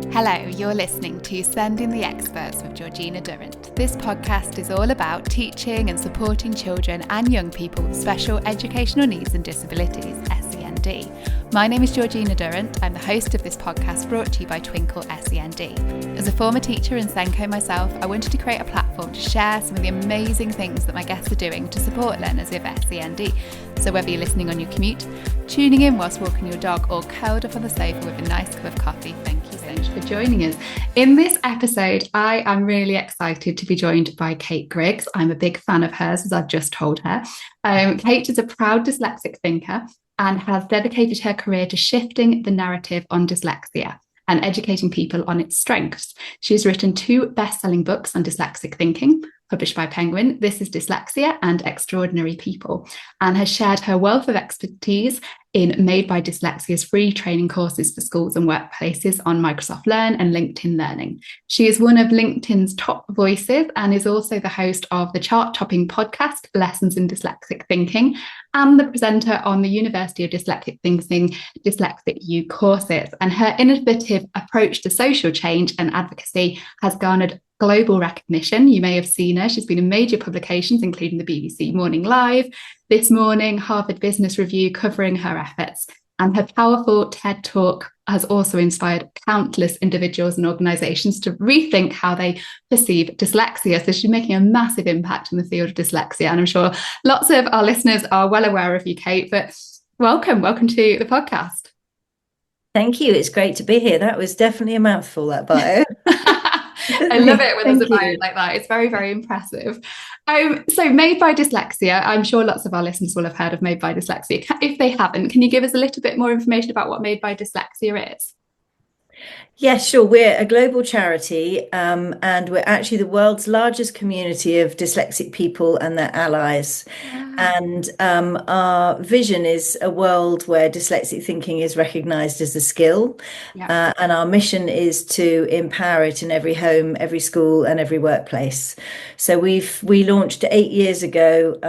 Hello, you're listening to Sending the Experts with Georgina Durrant. This podcast is all about teaching and supporting children and young people with special educational needs and disabilities, SEND. My name is Georgina Durrant. I'm the host of this podcast brought to you by Twinkl SEND. As a former teacher in SENDCO myself, I wanted to create a platform to share some of the amazing things that my guests are doing to support learners with SEND. So whether you're listening on your commute, tuning in whilst walking your dog, or curled up on the sofa with a nice cup of coffee, thank you so much for joining us. In this episode, I am really excited to be joined by Kate Griggs. I'm a big fan of hers, as I've just told her. Kate is a proud dyslexic thinker and has dedicated her career to shifting the narrative on dyslexia and educating people on its strengths. She has written 2 best-selling books on dyslexic thinking, published by Penguin, This is Dyslexia and Xtraordinary People, and has shared her wealth of expertise in Made by Dyslexia's free training courses for schools and workplaces on Microsoft Learn and LinkedIn Learning. She is one of LinkedIn's top voices and is also the host of the chart-topping podcast, Lessons in Dyslexic Thinking, and the presenter on the University of Dyslexic Thinking Dyslexic U courses. And her innovative approach to social change and advocacy has garnered global recognition. You may have seen her. She's been in major publications, including the BBC Morning Live, This Morning, Harvard Business Review, covering her efforts. And her powerful TED Talk has also inspired countless individuals and organisations to rethink how they perceive dyslexia. So she's making a massive impact in the field of dyslexia. And I'm sure lots of our listeners are well aware of you, Kate, but welcome to the podcast. Thank you. It's great to be here. That was definitely a mouthful, that bio. I love it when there's a bio like that. It's very, very impressive. So Made by Dyslexia, I'm sure lots of our listeners will have heard of Made by Dyslexia. If they haven't, can you give us a little bit more information about what Made by Dyslexia is? Yes, sure. We're a global charity, and we're actually the world's largest community of dyslexic people and their allies. And our vision is a world where dyslexic thinking is recognised as a skill. And our mission is to empower it in every home, every school and every workplace. So we launched 8 years ago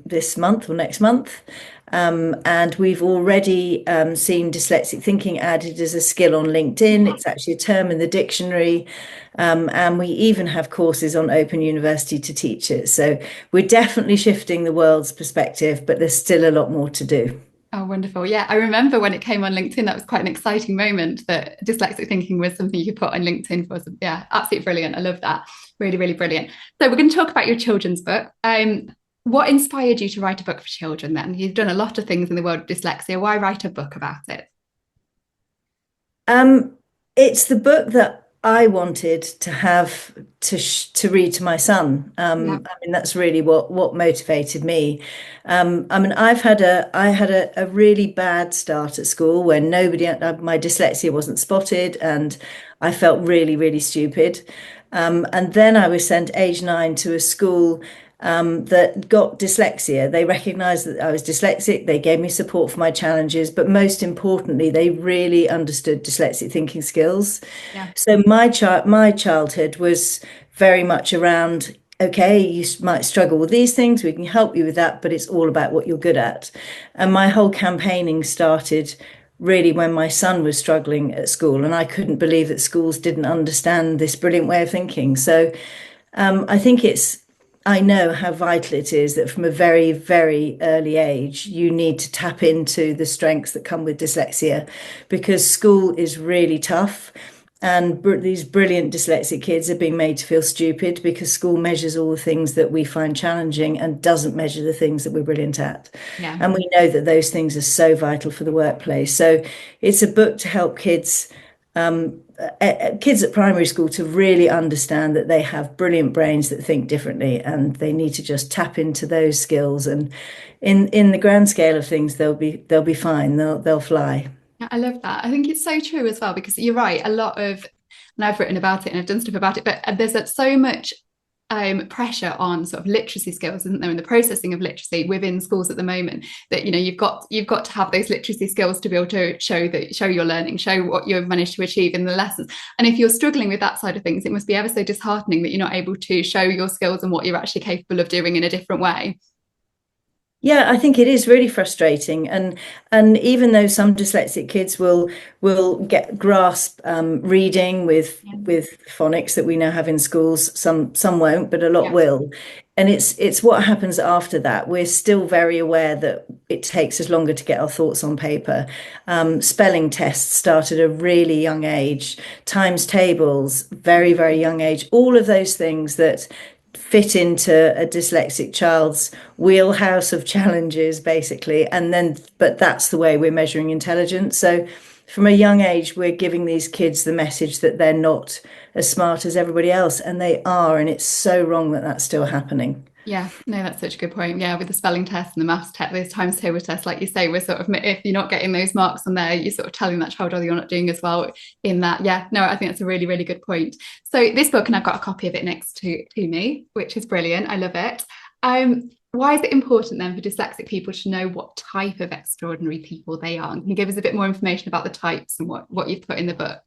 this month or next month. And we've already seen dyslexic thinking added as a skill on LinkedIn. It's actually a term in the dictionary. And we even have courses on Open University to teach it. So we're definitely shifting the world's perspective, but there's still a lot more to do. Oh, wonderful. Yeah, I remember when it came on LinkedIn, that was quite an exciting moment that dyslexic thinking was something you could put on LinkedIn for. Yeah, absolutely brilliant. I love that. Really, really brilliant. So we're going to talk about your children's book. What inspired you to write a book for children then? You've done a lot of things in the world of dyslexia. Why write a book about it? It's the book that I wanted to have to read to my son. I mean, that's really what motivated me. I mean, I had a really bad start at school when my dyslexia wasn't spotted, and I felt really, really stupid. And then I was sent age 9 to a school that got dyslexia. They recognised that I was dyslexic. They gave me support for my challenges, but most importantly, they really understood dyslexic thinking skills. So my childhood was very much around, okay, you might struggle with these things, we can help you with that, but it's all about what you're good at. And my whole campaigning started really when my son was struggling at school, and I couldn't believe that schools didn't understand this brilliant way of thinking. So I know how vital it is that from a very, very early age, you need to tap into the strengths that come with dyslexia, because school is really tough. And these brilliant dyslexic kids are being made to feel stupid because school measures all the things that we find challenging and doesn't measure the things that we're brilliant at. And we know that those things are so vital for the workplace. So it's a book to help kids at primary school to really understand that they have brilliant brains that think differently, and they need to just tap into those skills. And in the grand scale of things, they'll be fine. They'll fly. I love that. I think it's so true as well, because you're right. And I've written about it and I've done stuff about it, but there's so much pressure on sort of literacy skills, isn't there, and the processing of literacy within schools at the moment, that you've got to have those literacy skills to be able to show your learning, show what you've managed to achieve in the lessons. And if you're struggling with that side of things, it must be ever so disheartening that you're not able to show your skills and what you're actually capable of doing in a different way. Yeah, I think it is really frustrating, and even though some dyslexic kids will get grasp reading Yeah. with phonics that we now have in schools, some won't, but a lot Yeah. will. And it's what happens after that. We're still very aware that it takes us longer to get our thoughts on paper. Spelling tests start at a really young age, times tables, very, very young age. All of those things that fit into a dyslexic child's wheelhouse of challenges, basically. And then, but that's the way we're measuring intelligence. So from a young age, we're giving these kids the message that they're not as smart as everybody else, and they are. And it's so wrong that that's still happening. Yeah, no, that's such a good point. Yeah, with the spelling test and the maths test, those times table tests, like you say, we're sort of, if you're not getting those marks on there, you're sort of telling that child, oh, you're not doing as well in that. Yeah, no, I think that's a really, really good point. So this book, and I've got a copy of it next to me, which is brilliant. I love it. Why is it important then for dyslexic people to know what type of extraordinary people they are? And can you give us a bit more information about the types and what you've put in the book?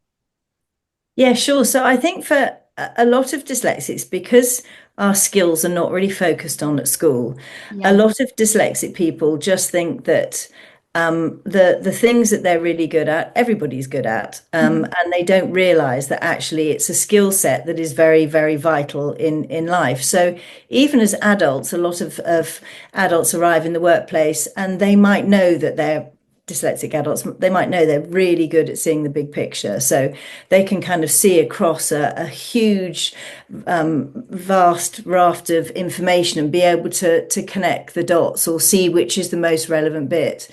Yeah, sure. So I think for a lot of dyslexics, because our skills are not really focused on at school, a Yeah. lot of dyslexic people just think that the things that they're really good at, everybody's good at, Mhm. and they don't realize that actually it's a skill set that is very, very vital in life. So even as adults, a lot of adults arrive in the workplace and they might know that they're dyslexic adults, they might know they're really good at seeing the big picture. So they can kind of see across a huge, vast raft of information and be able to connect the dots or see which is the most relevant bit.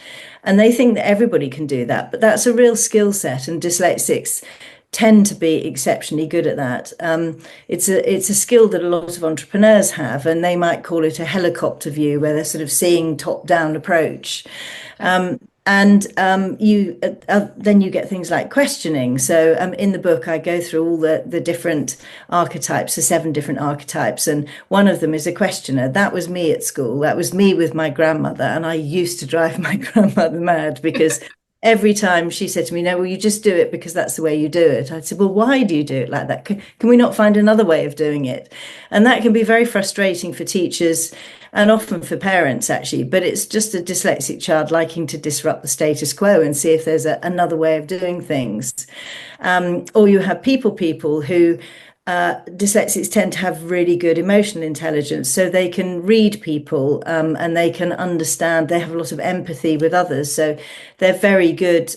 And they think that everybody can do that, but that's a real skill set, and dyslexics tend to be exceptionally good at that. It's a skill that a lot of entrepreneurs have, and they might call it a helicopter view, where they're sort of seeing top down approach. And you then you get things like questioning. So in the book, I go through all the different archetypes, the 7 different archetypes, and one of them is a questioner. That was me at school. That was me with my grandmother, and I used to drive my grandmother mad because every time she said to me, "No, well, you just do it because that's the way you do it." I said, "Well, why do you do it like that? Can we not find another way of doing it?" And that can be very frustrating for teachers and often for parents, actually. But it's just a dyslexic child liking to disrupt the status quo and see if there's another way of doing things. Or you have people who dyslexics tend to have really good emotional intelligence, so they can read people, and they can understand. They have a lot of empathy with others, so they're very good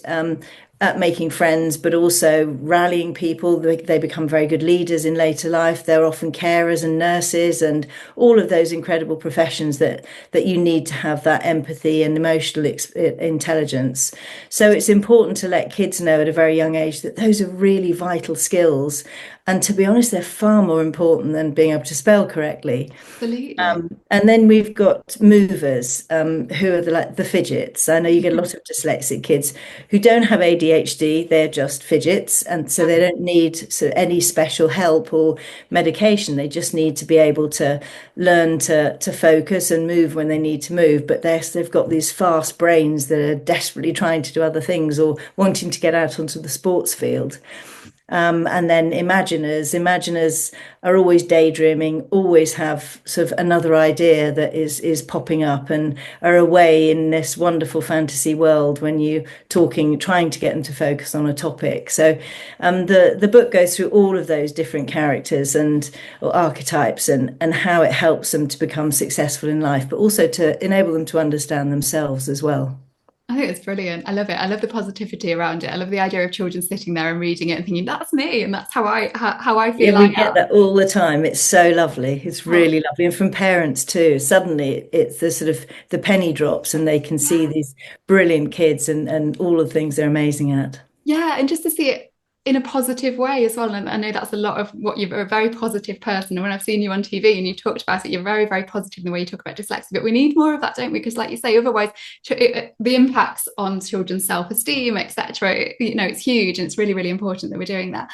at making friends, but also rallying people. They become very good leaders in later life. They're often carers and nurses and all of those incredible professions that you need to have that empathy and emotional intelligence. So it's important to let kids know at a very young age that those are really vital skills. And to be honest, they're far more important than being able to spell correctly. Absolutely. And then we've got movers, who are like the fidgets. I know you get a lot of dyslexic kids who don't have ADHD, they're just fidgets. And so they don't need any special help or medication. They just need to be able to learn to focus and move when they need to move. But they've got these fast brains that are desperately trying to do other things or wanting to get out onto the sports field. And then imaginers are always daydreaming, always have sort of another idea that is popping up and are away in this wonderful fantasy world when you trying to get them to focus on a topic. So the book goes through all of those different characters and or archetypes and how it helps them to become successful in life, but also to enable them to understand themselves as well. I think it's brilliant. I love it. I love the positivity around it. I love the idea of children sitting there and reading it and thinking, that's me, and that's how I Yeah, feel I we get am. that all the time. It's so lovely. It's Oh, really lovely. And from parents too. Suddenly it's the sort of the penny drops and they can see yeah. these brilliant kids and all the things they're amazing at. Yeah, and just to see it in a positive way as well. And I know that's a lot of what you're a very positive person. And when I've seen you on TV and you talked about it, you're very, very positive in the way you talk about dyslexia. But we need more of that, don't we? Because, like you say, otherwise the impacts on children's self-esteem, etc. It's huge, and it's really, really important that we're doing that.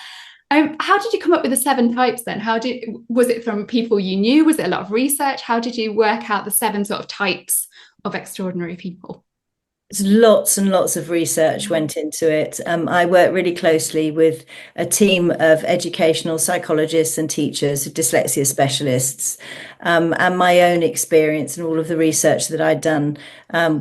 How did you come up with the 7 types then? Was it from people you knew? Was it a lot of research? How did you work out the 7 sort of types of extraordinary people? Lots and lots of research went into it. I work really closely with a team of educational psychologists and teachers, dyslexia specialists, and my own experience and all of the research that I'd done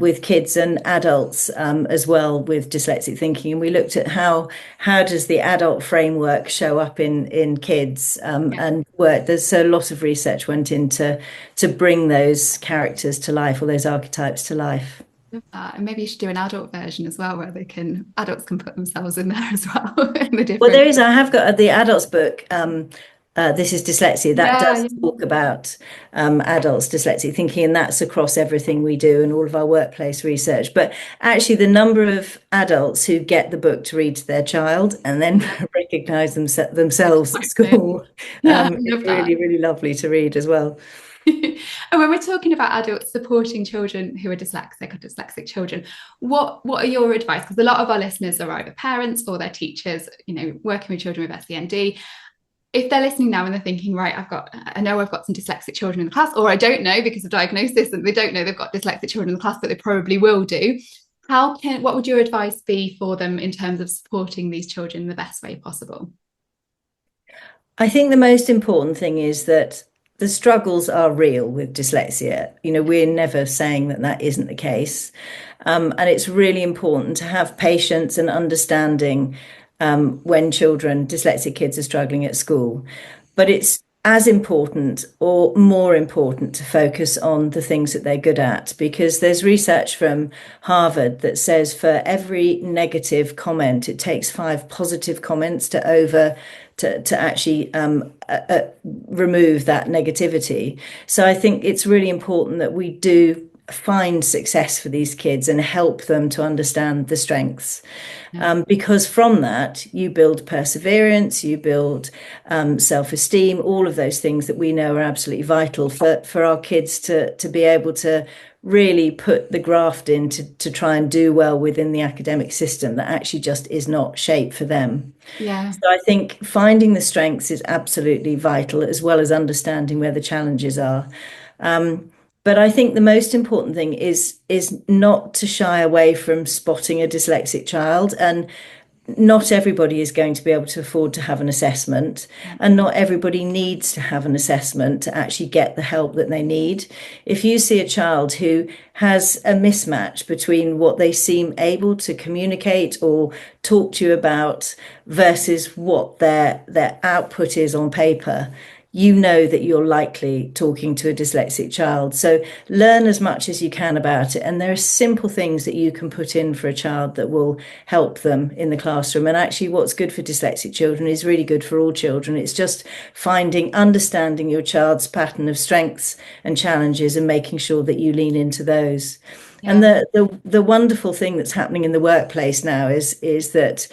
with kids and adults as well with dyslexic thinking. And we looked at how does the adult framework show up in kids and work. There's a lot of research went into to bring those characters to life or those archetypes to life. And maybe you should do an adult version as well, where adults can put themselves in there as well. In the Well, different. I have got the adults book. This is Dyslexia. That Yeah, does talk about adults dyslexic thinking, and that's across everything we do and all of our workplace research. But actually, the number of adults who get the book to read to their child and then recognise themselves at school yeah, I is love that. really, really lovely to read as well. And when we're talking about adults supporting children who are dyslexic or dyslexic children, what are your advice? Because a lot of our listeners are either parents or they're teachers, working with children with SEND. If they're listening now and they're thinking, right, I know I've got some dyslexic children in the class, or I don't know because of diagnosis and they don't know they've got dyslexic children in the class, but they probably will do. What would your advice be for them in terms of supporting these children in the best way possible? I think the most important thing is that the struggles are real with dyslexia. We're never saying that that isn't the case. And it's really important to have patience and understanding when dyslexic kids are struggling at school. But it's as important or more important to focus on the things that they're good at, because there's research from Harvard that says for every negative comment, it takes 5 positive comments to actually remove that negativity. So I think it's really important that we do find success for these kids and help them to understand the strengths. Because from that, you build perseverance, you build self-esteem, all of those things that we know are absolutely vital for our kids to be able to really put the graft in to try and do well within the academic system that actually just is not shaped for them. Yeah. So I think finding the strengths is absolutely vital, as well as understanding where the challenges are. But I think the most important thing is not to shy away from spotting a dyslexic child. And not everybody is going to be able to afford to have an assessment, and not everybody needs to have an assessment to actually get the help that they need. If you see a child who has a mismatch between what they seem able to communicate or talk to you about versus what their output is on paper, you know that you're likely talking to a dyslexic child. So learn as much as you can about it. And there are simple things that you can put in for a child that will help them in the classroom. And actually, what's good for dyslexic children is really good for all children. It's just understanding your child's pattern of strengths and challenges and making sure that you lean into those. Yeah. And the wonderful thing that's happening in the workplace now is that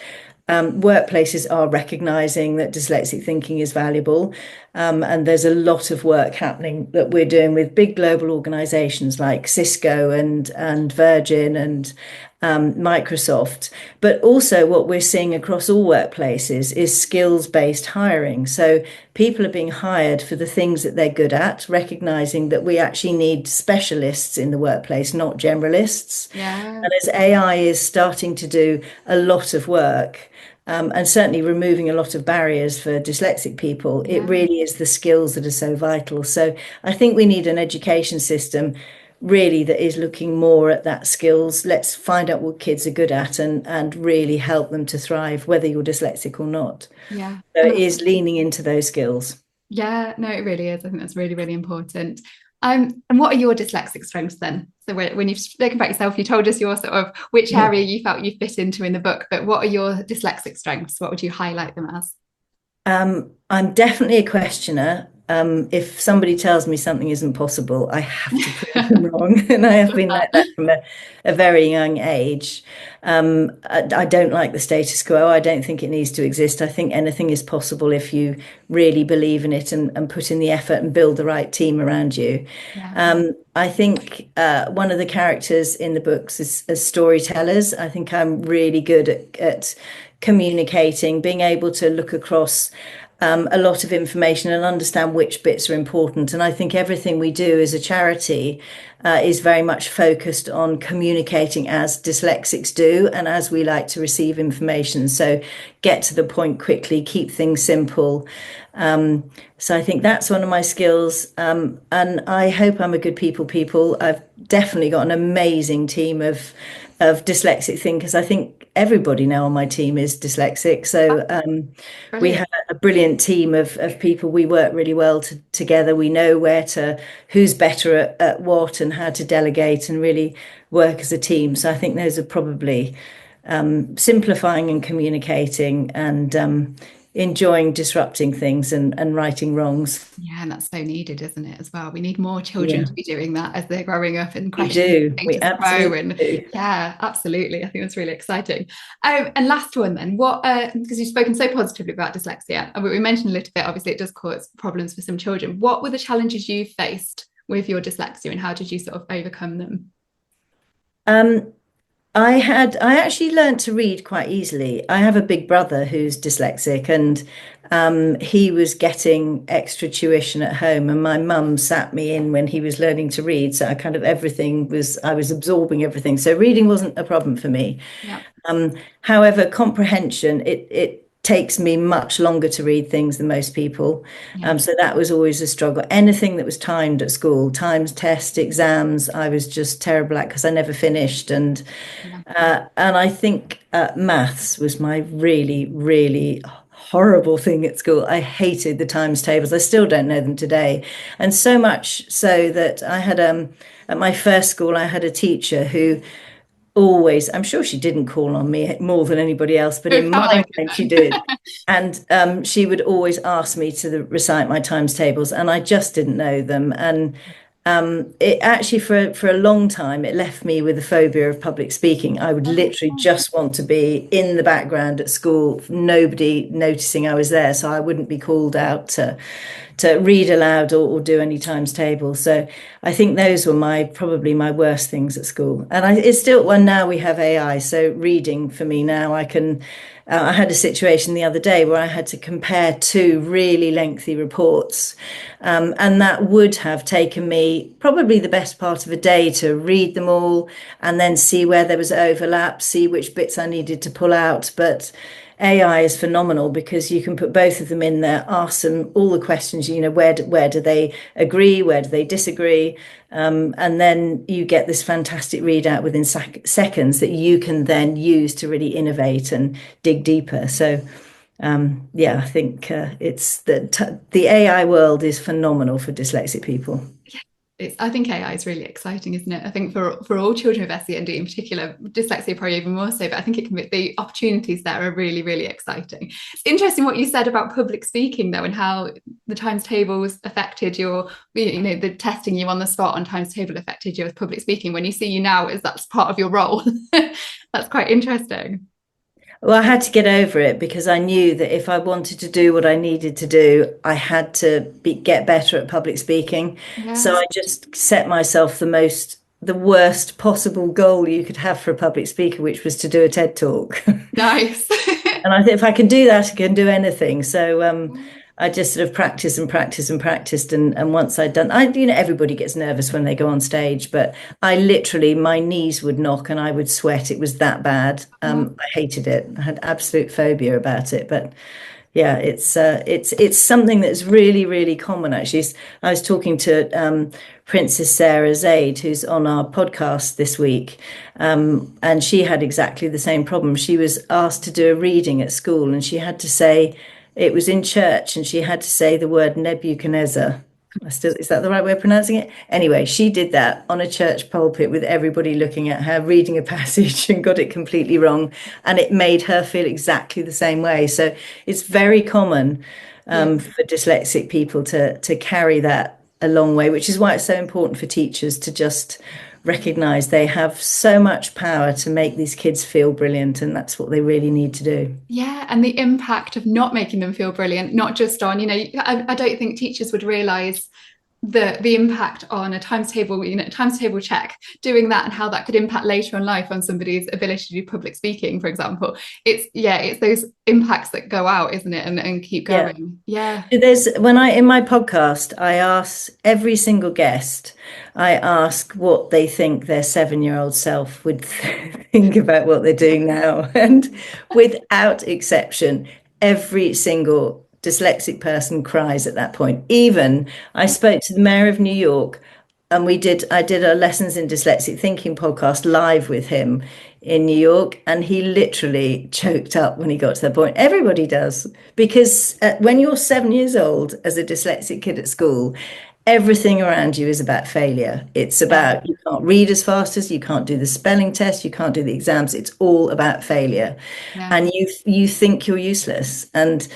workplaces are recognizing that dyslexic thinking is valuable. And there's a lot of work happening that we're doing with big global organizations like Cisco and Virgin and Microsoft. But also what we're seeing across all workplaces is skills-based hiring. So people are being hired for the things that they're good at, recognizing that we actually need specialists in the workplace, not generalists. Yeah. And as AI is starting to do a lot of work, and certainly removing a lot of barriers for dyslexic people, it really is the skills that are so vital. So I think we need an education system really that is looking more at that skills. Let's find out what kids are good at and really help them to thrive, whether you're dyslexic or not. Yeah. So it is leaning into those skills. Yeah, no, it really is. I think that's really, really important. And what are your dyslexic strengths then? So when you've spoken about yourself, you told us your sort of which area you felt you fit into in the book, but what are your dyslexic strengths? What would you highlight them as? I'm definitely a questioner. If somebody tells me something isn't possible, I have to prove them wrong. And I have been like that from a very young age. I don't like the status quo. I don't think it needs to exist. I think anything is possible if you really believe in it and put in the effort and build the right team around you. Yeah. I think one of the characters in the books is as storytellers. I think I'm really good at communicating, being able to look across a lot of information and understand which bits are important. And I think everything we do as a charity is very much focused on communicating as dyslexics do and as we like to receive information. So get to the point quickly, keep things simple. So I think that's one of my skills. And I hope I'm a good people. I've definitely got an amazing team of dyslexic thinkers. I think everybody now on my team is dyslexic. So we have a brilliant team of people. We work really well together. We know who's better at what and how to delegate and really work as a team. So I think those are probably simplifying and communicating and enjoying disrupting things and righting wrongs. Yeah, and that's so needed, isn't it, as well? We need more children to be doing that as they're growing up and We do. We absolutely do. Yeah, absolutely. I think that's really exciting. And last one then, what because you've spoken so positively about dyslexia, and we mentioned a little bit, obviously it does cause problems for some children. What were the challenges you faced with your dyslexia and how did you sort of overcome them? I actually learned to read quite easily. I have a big brother who's dyslexic, and he was getting extra tuition at home, and my mum sat me in when he was learning to read. So I was absorbing everything. So reading wasn't a problem for me. Yeah. However, comprehension, it takes me much longer to read things than most people. So that was always a struggle. Anything that was timed at school, times, tests, exams, I was just terrible at because I never finished. And I think maths was my really, really horrible thing at school. I hated the times tables. I still don't know them today. And so much so that I had at my first school, I had a teacher who always, I'm sure she didn't call on me more than anybody else, but in my mind she did. And she would always ask me to recite my times tables, and I just didn't know them. And it actually, for a long time, it left me with a phobia of public speaking. I would literally just want to be in the background at school, nobody noticing I was there, so I wouldn't be called out to read aloud or do any times tables. So I think those were probably my worst things at school. And it's still, well, now we have AI, so reading for me now, I had a situation the other day where I had to compare two really lengthy reports. And that would have taken me probably the best part of a day to read them all and then see where there was overlap, see which bits I needed to pull out. But AI is phenomenal because you can put both of them in there, ask them all the questions, where do they agree, where do they disagree? And then you get this fantastic readout within seconds that you can then use to really innovate and dig deeper. So I think it's the AI world is phenomenal for dyslexic people. I think AI is really exciting, isn't it? I think for all children with SEND in particular, dyslexia probably even more so, but I think the opportunities there are really, really exciting. It's interesting what you said about public speaking though, and how the times tables affected the testing you on the spot on times table affected you with public speaking. When you see you now, that's part of your role. That's quite interesting. Well, I had to get over it because I knew that if I wanted to do what I needed to do, I had to get better at public speaking. Yes. So I just set myself the worst possible goal you could have for a public speaker, which was to do a TED talk. Nice. And I think if I can do that, I can do anything. So I just sort of practiced. And once I'd done, everybody gets nervous when they go on stage, but my knees would knock and I would sweat. It was that bad. I hated it. I had absolute phobia about it. But yeah, it's something that's really, really common. Actually, I was talking to Princess Sarah Zaid, who's on our podcast this week, and she had exactly the same problem. She was asked to do a reading at school, and she had to say. It was in church and she had to say the word Nebuchadnezzar. Is that the right way of pronouncing it? Anyway, she did that on a church pulpit with everybody looking at her, reading a passage and got it completely wrong. And it made her feel exactly the same way. So it's very common for dyslexic people to carry that a long way, which is why it's so important for teachers to just recognize they have so much power to make these kids feel brilliant, and that's what they really need to do. Yeah, and the impact of not making them feel brilliant, not just on, I don't think teachers would realize the impact on a times table, times table check, doing that and how that could impact later in life on somebody's ability to do public speaking, for example. It's those impacts that go out, isn't it, and keep going. There's in my podcast, I ask every single guest, I ask what they think their 7-year-old self would think about what they're doing now, and without exception, every single dyslexic person cries at that point. Even I spoke to the mayor of New York, and I did a Lessons in Dyslexic Thinking podcast live with him in New York, and he literally choked up when he got to that point. Everybody does, because when you're 7 years old as a dyslexic kid at school, everything around you is about failure. It's about you can't read as fast as you can't do the spelling test, you can't do the exams. It's all about failure, and you think you're useless. And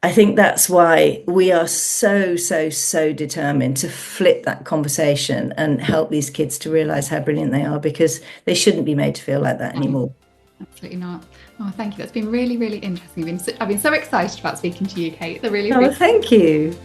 I think that's why we are so determined to flip that conversation and help these kids to realize how brilliant they are, because they shouldn't be made to feel like that anymore. Absolutely not. Oh, thank you. That's been really, really interesting. I've been so excited about speaking to you, Kate. I really thank you.